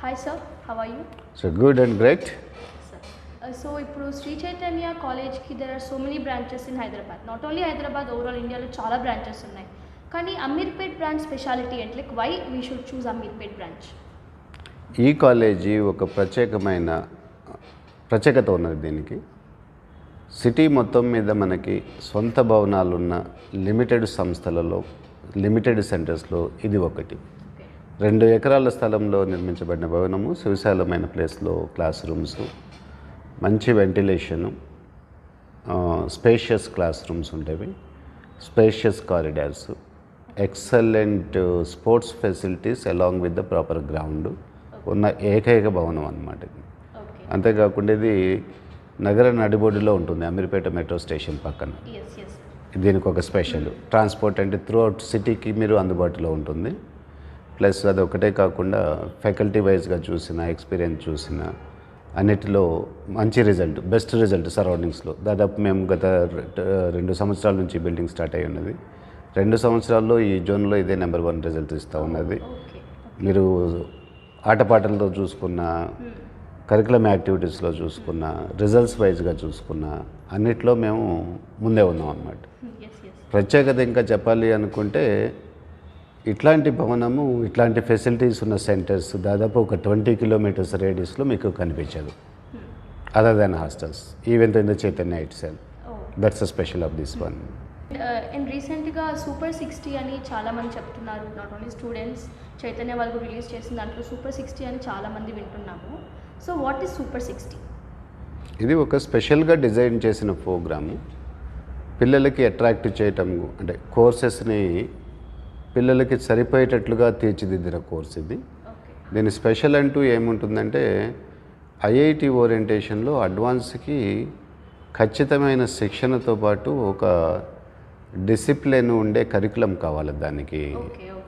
Hi sir, how are you? So good and great. Sir. So ఇప్పుడు శ్రీ చైతన్య కాలేజ్కి there are so many branches in Hyderabad. Not only Hyderabad, overall ఇండియాలో చాలా branches ఉన్నాయి. కానీ Ameerpet branch speciality ఏంటి? Like why we should choose Ameerpet branch? ఈ college ఒక ప్రత్యేకత ఉన్నది. దీనికి సిటీ మొత్తం మీద మనకి సొంత భవనాలున్న లిమిటెడ్ సంస్థలలో, లిమిటెడ్ సెంటర్స్లో ఇది ఒకటి. 2 ఎకరాల స్థలంలో నిర్మించబడిన భవనము, సువిశాలమైన ప్లేస్లో క్లాస్ రూమ్స్, మంచి వెంటిలేషను, స్పేషియస్ క్లాస్ రూమ్స్ ఉంటాయి, spacious corridors, excellent sports facilities along with the proper ground ఉన్న ఏకైక భవనం అన్నమాట. అంతేకాకుండా ఇది నగర నడిబొడ్డులో ఉంటుంది, అమీర్పేట మెట్రో స్టేషన్ పక్కన. దీనికి ఒక స్పెషల్ ట్రాన్స్పోర్ట్ అంటే త్రూ అవుట్ సిటీకి మీరు అందుబాటులో ఉంటుంది. ప్లస్ అది ఒకటే కాకుండా ఫ్యాకల్టీ వైజ్గా చూసిన, ఎక్స్పీరియన్స్ చూసిన అన్నిటిలో మంచి రిజల్ట్, బెస్ట్ రిజల్ట్ సరౌండింగ్స్లో. దాదాపు మేము గత 2 సంవత్సరాల నుంచి బిల్డింగ్ స్టార్ట్ అయ్యి ఉన్నది. 2 సంవత్సరాల్లో ఈ జోన్లో ఇదే నెంబర్ 1 రిజల్ట్ ఇస్తూ ఉన్నది. మీరు ఆటపాటలతో చూసుకున్న, కరికులం యాక్టివిటీస్లో చూసుకున్న, రిజల్ట్స్ వైజ్గా చూసుకున్న అన్నిట్లో మేము ముందే ఉన్నాం అన్నమాట. ప్రత్యేకత ఇంకా చెప్పాలి అనుకుంటే, ఇట్లాంటి భవనము, ఇట్లాంటి ఫెసిలిటీస్ ఉన్న సెంటర్స్ దాదాపు ఒక 20 కిలోమీటర్స్ రేడియస్లో మీకు కనిపించదు, other than hostels, even in the Chaitanya it self. That's a special of this one. And రీసెంట్గా సూపర్ 60 అని చాలామంది చెప్తున్నారు. నాట్ ఓన్లీ స్టూడెంట్స్, చైతన్య వాళ్ళు రిలీజ్ చేసిన దాంట్లో సూపర్ 60 అని చాలామంది వింటున్నాము. So what is super 60? ఇది ఒక స్పెషల్గా డిజైన్ చేసిన ప్రోగ్రాము. పిల్లలకి అట్రాక్ట్ చేయటం, అంటే కోర్సెస్ని పిల్లలకి సరిపోయేటట్లుగా తీర్చిదిద్దిన కోర్స్ ఇది. దీని స్పెషల్ అంటూ ఏముంటుందంటే, ఐఐటి ఓరియంటేషన్లో అడ్వాన్స్కి ఖచ్చితమైన శిక్షణతో పాటు ఒక డిసిప్లిన్ ఉండే కరికులం కావాలి దానికి.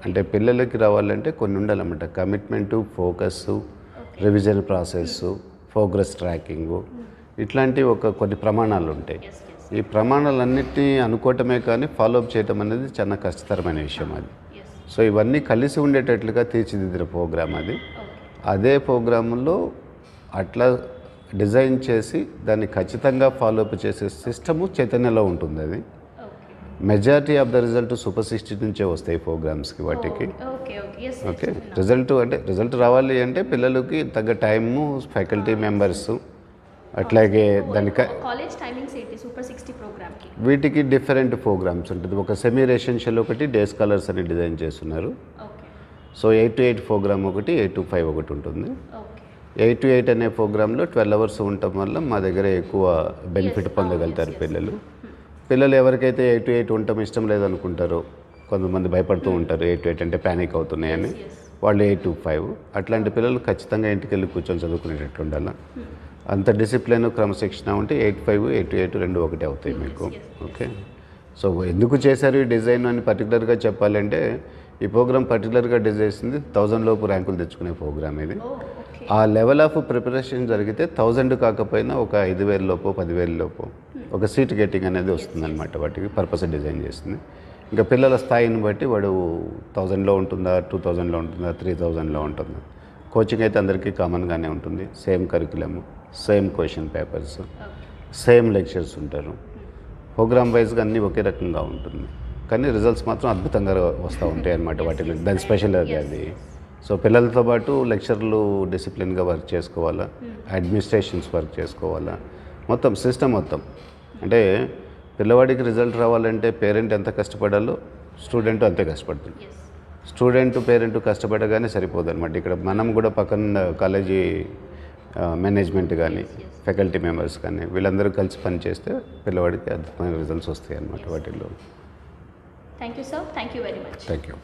అంటే పిల్లలకి రావాలంటే కొన్ని ఉండాలన్నమాట. Commitment, focus, revision process, progress tracking, ఇట్లాంటి కొన్ని ప్రమాణాలు ఉంటాయి. ఈ ప్రమాణాలన్నింటినీ అనుకోవటమే కానీ ఫాలోఅప్ చేయటం అనేది చాలా కష్టతరమైన విషయం అది. సో ఇవన్నీ కలిసి ఉండేటట్లుగా తీర్చిదిద్దిన ప్రోగ్రామ్ అది. అదే ప్రోగ్రాంలో అట్లా డిజైన్ చేసి దాన్ని ఖచ్చితంగా ఫాలోఅప్ చేసే సిస్టము చైతన్యలో ఉంటుంది. అది majority of the result super 60 నుంచే వస్తాయి ప్రోగ్రామ్స్కి, వాటికి. ఓకే, రిజల్ట్ రావాలి అంటే పిల్లలకి తగ్గ టైము, ఫ్యాకల్టీ మెంబర్స్, అట్లాగే దానికి కాలేజ్ టైమింగ్స్ ఏంటి సూపర్ 60 ప్రోగ్రామ్కి? వీటికి డిఫరెంట్ ప్రోగ్రామ్స్ ఉంటుంది. ఒక సెమీ రెసిడెన్షియల్ ఒకటి, డే స్కాలర్స్ అని డిజైన్ చేస్తున్నారు. సో 8 to 8 ప్రోగ్రామ్ ఒకటి, 8 to 5 ఒకటి ఉంటుంది. 8 to 8 అనే ప్రోగ్రాంలో 12 అవర్స్ ఉండటం వల్ల మా దగ్గర ఎక్కువ బెనిఫిట్ పొందగలుగుతారు పిల్లలు. పిల్లలు ఎవరికైతే 8 to 8 ఉండటం ఇష్టం లేదనుకుంటారో, కొంతమంది భయపడుతూ ఉంటారు 8 to 8 అంటే ప్యానిక్ అవుతున్నాయని, వాళ్ళు 8 to 5. అట్లాంటి పిల్లలు ఖచ్చితంగా ఇంటికి వెళ్ళి కూర్చొని చదువుకునేటట్టు ఉండాలి. అంత డిసిప్లిన్, క్రమశిక్షణ ఉంటే 8 to 5, 8 to 8 రెండు ఒకటే అవుతాయి మీకు. ఓకే, సో ఎందుకు చేశారు ఈ డిజైన్ అని పర్టికులర్గా చెప్పాలంటే, ఈ ప్రోగ్రామ్ పర్టికులర్గా డిజైన్ చేసింది 1000 లోపు ర్యాంకులు తెచ్చుకునే ప్రోగ్రామ్ ఇది. ఆ లెవెల్ ఆఫ్ ప్రిపరేషన్ జరిగితే 1000 కాకపోయినా ఒక 5000 లోపు, 10,000 లోపు ఒక సీట్ గెట్టింగ్ అనేది వస్తుందన్నమాట. వాటికి పర్పస్ డిజైన్ చేసింది. ఇంకా పిల్లల స్థాయిని బట్టి వాడు 1000లో ఉంటుందా, 2000లో ఉంటుందా, 3000లో ఉంటుందా. కోచింగ్ అయితే అందరికీ కామన్గానే ఉంటుంది. Same కరికులము, same question papers, same lectures ఉంటారు. ప్రోగ్రామ్ వైజ్గా అన్నీ ఒకే రకంగా ఉంటుంది, కానీ రిజల్ట్స్ మాత్రం అద్భుతంగా వస్తూ ఉంటాయి అన్నమాట. వాటిలో దాని స్పెషల్ అది. సో పిల్లలతో పాటు లెక్చర్లు డిసిప్లిన్గా వర్క్ చేసుకోవాలా, అడ్మినిస్ట్రేషన్స్ వర్క్ చేసుకోవాలా, మొత్తం సిస్టమ్ మొత్తం. అంటే పిల్లవాడికి రిజల్ట్ రావాలంటే పేరెంట్ ఎంత కష్టపడాలో స్టూడెంట్ అంతే కష్టపడుతుంది. స్టూడెంట్, పేరెంట్ కష్టపడగానే సరిపోదు అనమాట. ఇక్కడ మనం కూడా పక్కన కాలేజీ మేనేజ్మెంట్ కానీ, ఫ్యాకల్టీ మెంబర్స్ కానీ వీళ్ళందరూ కలిసి పనిచేస్తే పిల్లవాడికి అద్భుతమైన రిజల్ట్స్ వస్తాయి అన్నమాట వాటిల్లో. Thank you sir, thank you very much. Thank you.